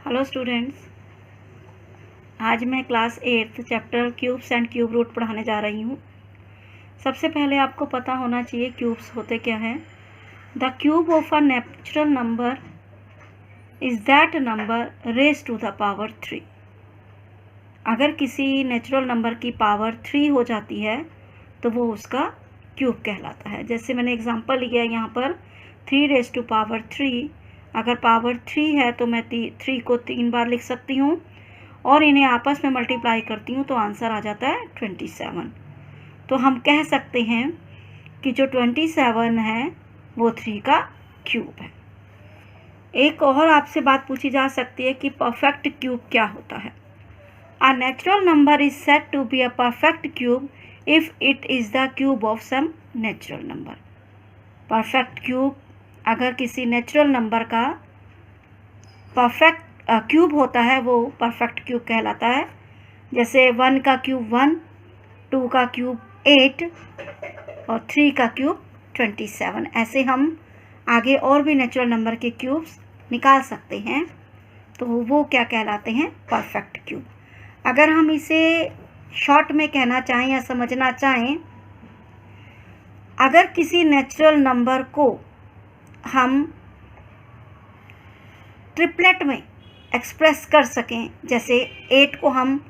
Hello students, आज मैं class 8 chapter cubes and cube root पढ़ाने जा रही हूँ। सबसे पहले आपको पता होना चाहिए क्यूब्स होते क्या हैं। The cube of a natural number is that number raise to the power 3। अगर किसी नेचुरल नंबर की पावर 3 हो जाती है तो वो उसका क्यूब कहलाता है। जैसे मैंने एग्जांपल लिया है यहाँ पर 3 रेज टू पावर 3। अगर पावर 3 है तो मैं 3 को 3 बार लिख सकती हूँ और इन्हें आपस में मल्टीप्लाई करती हूँ तो आंसर आ जाता है 27। तो हम कह सकते हैं कि जो 27 है वो 3 का क्यूब है। एक और आपसे बात पूछी जा सकती है कि परफेक्ट क्यूब क्या होता है। A natural number is said to be a perfect cube if it is the cube of some natural number. Perfect cube अगर किसी नेचुरल नंबर का परफेक्ट क्यूब होता है वो परफेक्ट क्यूब कहलाता है। जैसे 1 का क्यूब 1, 2 का क्यूब 8 और 3 का क्यूब 27। ऐसे हम आगे और भी नेचुरल नंबर के क्यूब्स निकाल सकते हैं, तो वो क्या कहलाते हैं, परफेक्ट क्यूब। अगर हम इसे शॉर्ट में कहना चाहें या समझना चाहें, अगर किसी नेचुरल नंबर को हम ट्रिपलेट में एक्सप्रेस कर सकें, जैसे 8 को हम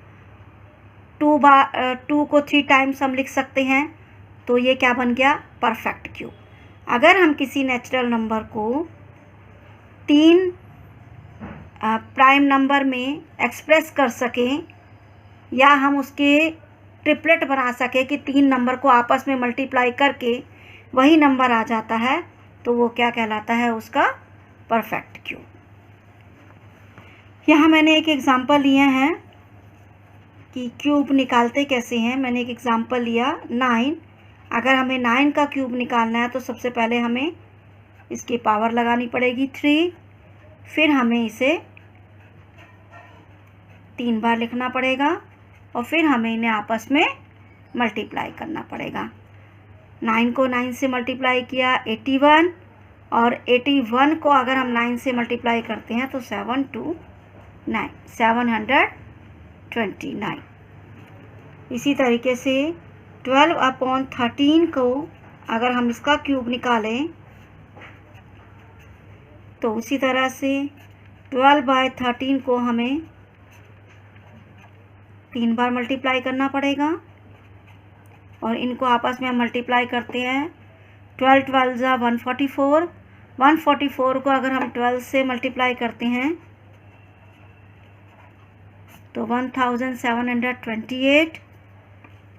2 को 3 टाइम्स हम लिख सकते हैं, तो ये क्या बन गया, परफेक्ट क्यूब। अगर हम किसी नेचुरल नंबर को 3 प्राइम नंबर में एक्सप्रेस कर सकें या हम उसके ट्रिपलेट बना सके कि 3 नंबर को आपस में मल्टीप्लाई करके वही नंबर आ जाता है, तो वो क्या कहलाता है, उसका परफेक्ट क्यूब। यहाँ मैंने एक एग्जांपल लिया है कि क्यूब निकालते कैसे हैं। मैंने एक एग्जांपल लिया 9। अगर हमें 9 का क्यूब निकालना है तो सबसे पहले हमें इसकी पावर लगानी पड़ेगी 3, फिर हमें इसे 3 बार लिखना पड़ेगा और फिर हमें इन्हें आपस में मल्टीप्लाई करना पड़ेगा। 9 को 9 से मल्टीप्लाई किया 81, और 81 को अगर हम 9 से मल्टीप्लाई करते हैं तो 729। इसी तरीके से 12/13 को अगर हम इसका क्यूब निकालें तो उसी तरह से 12/13 को हमें 3 बार मल्टीप्लाई करना पड़ेगा और इनको आपस में हम मल्टीप्लाई करते हैं। 12 12 ज़ा 144। 144 को अगर हम 12 से मल्टीप्लाई करते हैं तो 1728।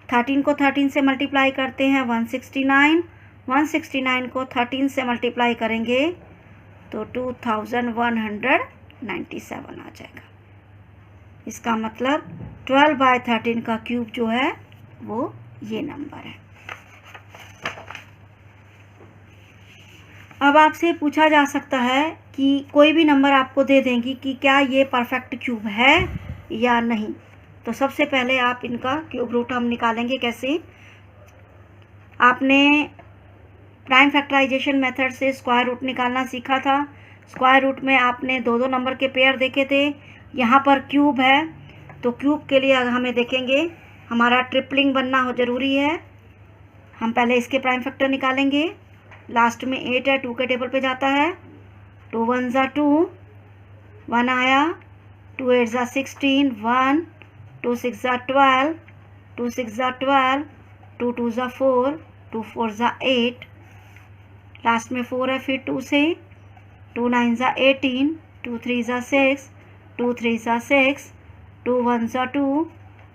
13 को 13 से मल्टीप्लाई करते हैं 169। 169 को 13 से मल्टीप्लाई करेंगे तो 2197 आ जाएगा। इसका मतलब 12/13 का क्यूब जो है वो ये नंबर है। अब आपसे पूछा जा सकता है कि कोई भी नंबर आपको दे देंगी कि क्या ये परफेक्ट क्यूब है या नहीं। तो सबसे पहले आप इनका क्यूब रूट हम निकालेंगे कैसे। आपने प्राइम फैक्टराइजेशन मेथड से स्क्वायर रूट निकालना सीखा था। स्क्वायर रूट में आपने 2 नंबर के पेयर देखे थे। यहाँ पर क्यूब है तो क्यूब के लिए हमें देखेंगे हमारा ट्रिपलिंग बनना हो ज़रूरी है। हम पहले इसके प्राइम फैक्टर निकालेंगे। लास्ट में 8 है, 2 के टेबल पे जाता है। 2 1 ज़ा 2, 1 आया। 2 8 ज़ा 16, 1। 2 6 ज़ा 12, 2 6 ज़ा 12। 2 2 ज़ा 4, 2 4 ज़ा 8। लास्ट में 4 है, फिर 2 से। 2 9 ज़ा 18, 2 3 ज़ा 6, 2 3 ज़ा 6। 2 1 ज़ा 2,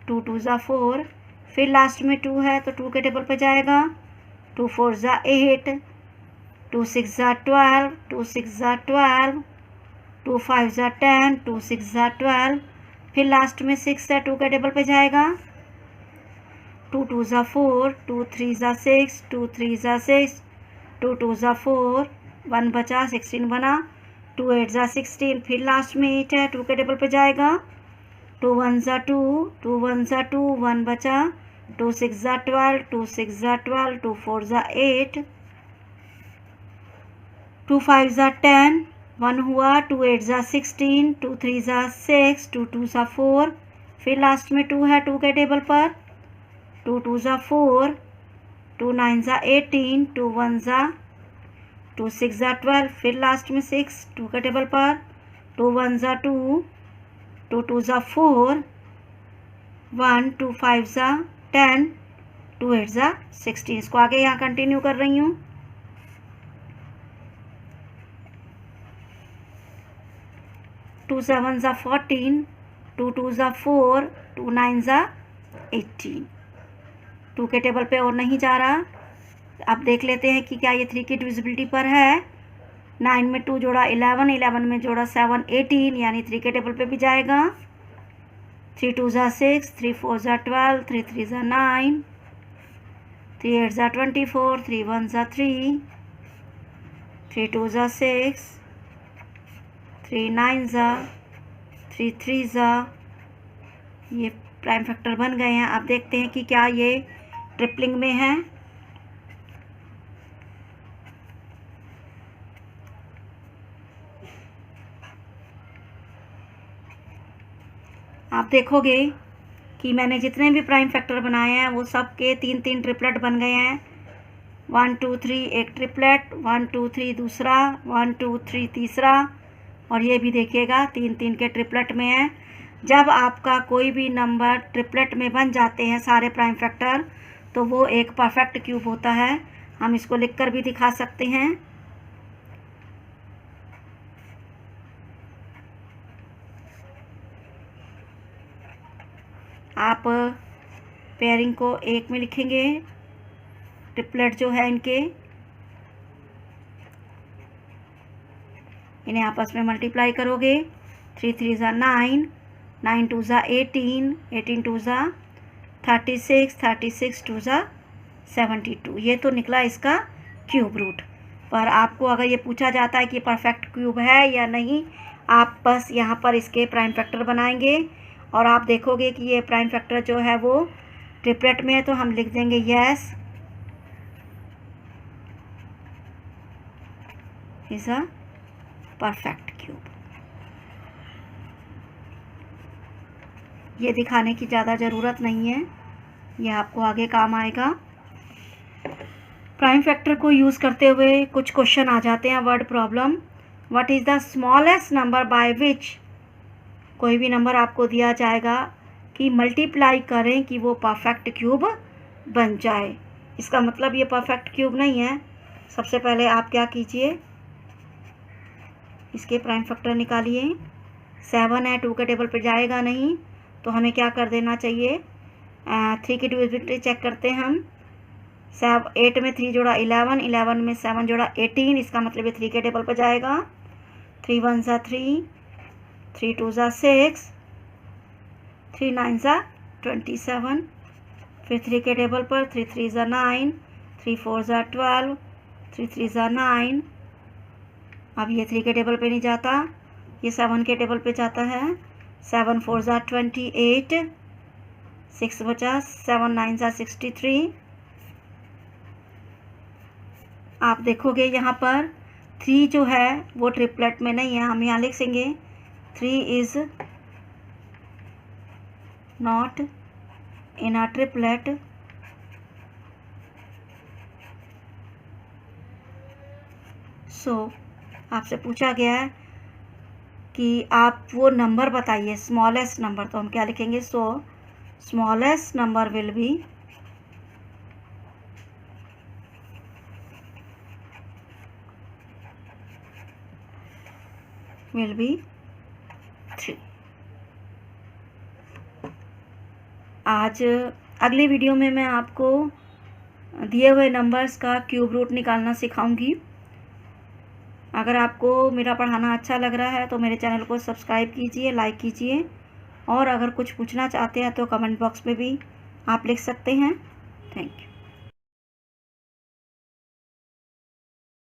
2 2 ज़ा 4। फिर लास्ट में 2 है तो 2 के टेबल पे जाएगा। 2 4 ज़ा 8, 2 6 ज़ा 12, 2 6 ज़ा 12। 2 5 ज़ा 10, 2 6 ज़ा 12। फिर लास्ट में 6 है, 2 के टेबल पे जाएगा। 2 2 ज़ा 4, 2 3 ज़ा 6, 2 3 ज़ा 6। 2 2 ज़ा 4, 1 बचा, 16 बना। 2 8 ज़ा 16, फिर लास्ट में 8 है, 2 के टेबल पे जाएगा। 2 1 ज़ा 2, 2 1 ज़ा 2, 1 बचा। 2 6 ज़ा 12, 2 6 ज़ा 12। 2 4 ज़ा 8, 2 5 ज़ा 10, 1 हुआ, 2 8 ज़ा 16, 2 3 ज़ा 6, 2 2 ज़ा 4, फिर लास्ट में 2 है 2 के टेबल पर, 2 2 ज़ा 4, 2 9 ज़ा 18, 2 1 ज़ा 2 6 ज़ा 12, फिर लास्ट में 6 2 के टेबल पर, 2 1 ज़ा 2, 2 2 ज़ा 4, 1 2 5 ज़ा 10, 2 8 ज़ा 16। इसको आगे यहाँ कंटिन्यू कर रही हूँ। 2 7 ज़ा 14, 2 2 ज़ा 4, 2 9 ज़ा 18। 2 के टेबल पे और नहीं जा रहा। अब देख लेते हैं कि क्या ये 3 की डिविजिबिलिटी पर है। 9 में 2 जोड़ा 11, 11 में जोड़ा 7 18, यानी 3 के टेबल पे भी जाएगा। 3 2 ज़ा 6, 3 4 ज़ा 12, 3 3 ज़ा 9, 3 8 ज़ा 24, 3 1 ज़ा 3, 3 2 ज़ा 6, 3 9 ज़ा, 3 3 ज़ा। ये प्राइम फैक्टर बन गए हैं। अब देखते हैं कि क्या ये ट्रिपलिंग में है। आप देखोगे कि मैंने जितने भी प्राइम फैक्टर बनाए हैं वो सब के 3 3 ट्रिपलेट बन गए हैं। 1 2 3 एक ट्रिपलेट, 1 2 3 दूसरा, 1 2 3 तीसरा, और ये भी देखिएगा 3 3 के ट्रिपलेट में है। जब आपका कोई भी नंबर ट्रिपलेट में बन जाते हैं सारे प्राइम फैक्टर, तो वो एक परफेक्ट क्यूब होता है। हम इसको लिखकर भी दिखा सकते हैं। आप पेयरिंग को 1 में लिखेंगे, ट्रिपलेट जो है इन्हें आपस में मल्टीप्लाई करोगे। 3 3 ज़ा 9, 9 2 ज़ा 18, 18 2 ज़ा 36, 36 2 ज़ा 72। ये तो निकला इसका क्यूब रूट। पर आपको अगर ये पूछा जाता है कि परफेक्ट क्यूब है या नहीं, आप बस यहाँ पर इसके प्राइम फैक्टर बनाएंगे और आप देखोगे कि ये प्राइम फैक्टर जो है वो ट्रिपलेट में है, तो हम लिख देंगे yes is a perfect cube. ये दिखाने की ज़्यादा ज़रूरत नहीं है, ये आपको आगे काम आएगा। प्राइम फैक्टर को यूज़ करते हुए कुछ क्वेश्चन आ जाते हैं। Word problem, what is the smallest number by which, कोई भी नंबर आपको दिया जाएगा कि मल्टीप्लाई करें कि वो परफेक्ट क्यूब बन जाए। इसका मतलब ये परफेक्ट क्यूब नहीं है। सबसे पहले आप क्या कीजिए, इसके प्राइम फैक्टर निकालिए। 7 है, 2 के टेबल पर जाएगा नहीं, तो हमें क्या कर देना चाहिए, 3 की डिविजिबिलिटी चेक करते हैं हम। 8 में 3 जोड़ा 11, 11 में 7 जोड़ा 18, इसका मतलब ये 3 के टेबल पर जाएगा। 3 1 ज़ा 3, 3 2 ज़ा 6, 3 9 ज़ा 27, फिर 3 के टेबल पर 3 3 ज़ा 9, 3 4 ज़ा 12, 3 3 ज़ा 9। अब ये 3 के टेबल पे नहीं जाता, ये 7 के टेबल पे जाता है। 7 4 ज़ा 28, 6 बचा, 7 9 ज़ा 63। आप देखोगे यहाँ पर 3 जो है वो ट्रिपलेट में नहीं है, हम यहाँ लिख देंगे 3 is not in a triplet, so आपसे पूछा गया है कि आप वो नंबर बताइए स्मॉलेस्ट नंबर, तो हम क्या लिखेंगे, सो स्मॉलेस्ट नंबर विल बी 3। आज अगले वीडियो में मैं आपको दिए हुए नंबर्स का क्यूब रूट निकालना सिखाऊंगी। अगर आपको मेरा पढ़ाना अच्छा लग रहा है तो मेरे चैनल को सब्सक्राइब कीजिए, लाइक कीजिए, और अगर कुछ पूछना चाहते हैं तो कमेंट बॉक्स में भी आप लिख सकते हैं। Thank you.